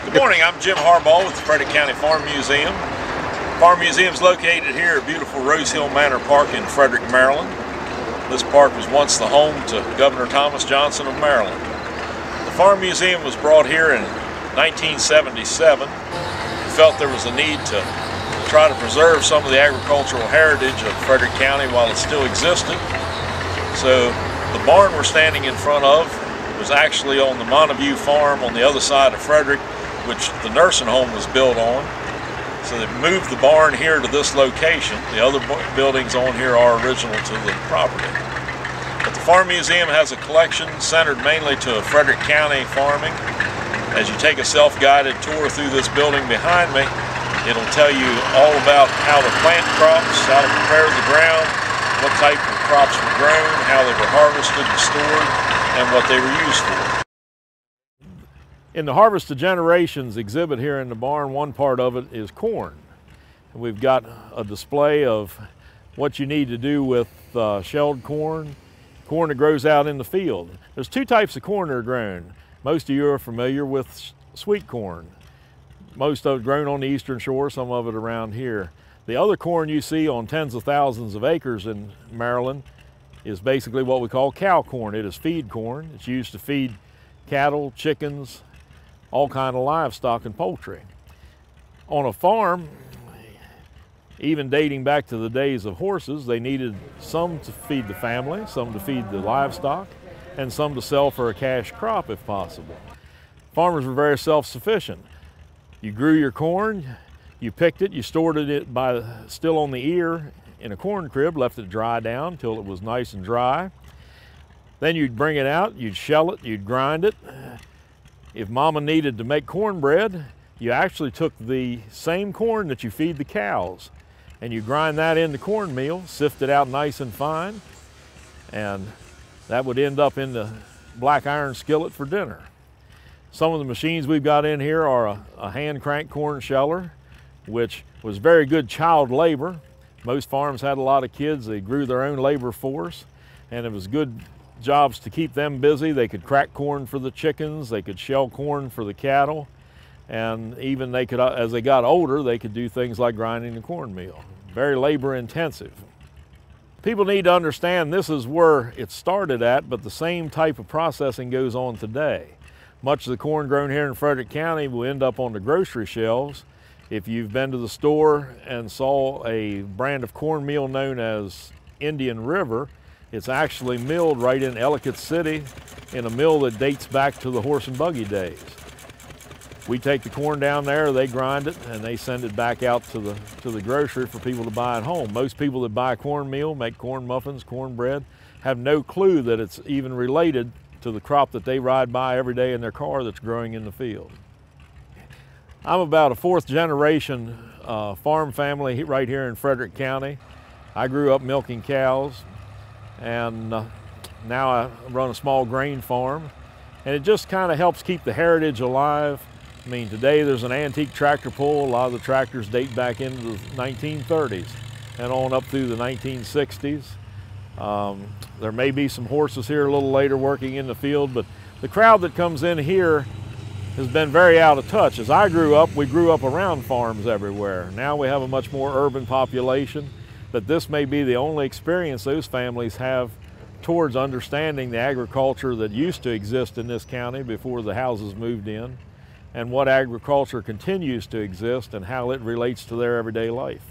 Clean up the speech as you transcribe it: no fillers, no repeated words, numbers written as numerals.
Good morning, I'm Jim Harbaugh with the Frederick County Farm Museum. Farm Museum is located here at beautiful Rose Hill Manor Park in Frederick, Maryland. This park was once the home to Governor Thomas Johnson of Maryland. The Farm Museum was brought here in 1977. We felt there was a need to try to preserve some of the agricultural heritage of Frederick County while it still existed. So the barn we're standing in front of was actually on the Montague farm on the other side of Frederick, which the nursing home was built on. So they moved the barn here to this location. The other buildings on here are original to the property. But the Farm Museum has a collection centered mainly to Frederick County farming. As you take a self-guided tour through this building behind me, it'll tell you all about how to plant crops, how to prepare the ground, what type of crops were grown, how they were harvested and stored, and what they were used for. In the Harvest to Generations exhibit here in the barn, one part of it is corn. We've got a display of what you need to do with shelled corn, corn that grows out in the field. There's two types of corn that are grown. Most of you are familiar with sweet corn. Most of it grown on the eastern shore, some of it around here. The other corn you see on tens of thousands of acres in Maryland is basically what we call cow corn. It is feed corn. It's used to feed cattle, chickens, all kind of livestock and poultry. On a farm, even dating back to the days of horses, they needed some to feed the family, some to feed the livestock, and some to sell for a cash crop if possible. Farmers were very self-sufficient. You grew your corn, you picked it, you stored it still on the ear in a corn crib, left it dry down till it was nice and dry. Then you'd bring it out, you'd shell it, you'd grind it. If mama needed to make cornbread, you actually took the same corn that you feed the cows and you grind that into cornmeal, sift it out nice and fine, and that would end up in the black iron skillet for dinner. Some of the machines we've got in here are a hand crank corn sheller, which was very good child labor. Most farms had a lot of kids. They grew their own labor force, and it was good jobs to keep them busy. They could crack corn for the chickens, they could shell corn for the cattle, and even they could, as they got older, they could do things like grinding the cornmeal. Very labor intensive. People need to understand this is where it started at, but the same type of processing goes on today. Much of the corn grown here in Frederick County will end up on the grocery shelves. If you've been to the store and saw a brand of cornmeal known as Indian River, it's actually milled right in Ellicott City in a mill that dates back to the horse and buggy days. We take the corn down there, they grind it, and they send it back out to the grocery for people to buy at home. Most people that buy cornmeal, make corn muffins, cornbread, have no clue that it's even related to the crop that they ride by every day in their car that's growing in the field. I'm about a fourth generation farm family right here in Frederick County. I grew up milking cows, and now I run a small grain farm, and it just kind of helps keep the heritage alive. I mean, today there's an antique tractor pull. A lot of the tractors date back into the 1930s and on up through the 1960s. There may be some horses here a little later working in the field, but the crowd that comes in here has been very out of touch. As I grew up, we grew up around farms everywhere. Now we have a much more urban population, but this may be the only experience those families have towards understanding the agriculture that used to exist in this county before the houses moved in, and what agriculture continues to exist and how it relates to their everyday life.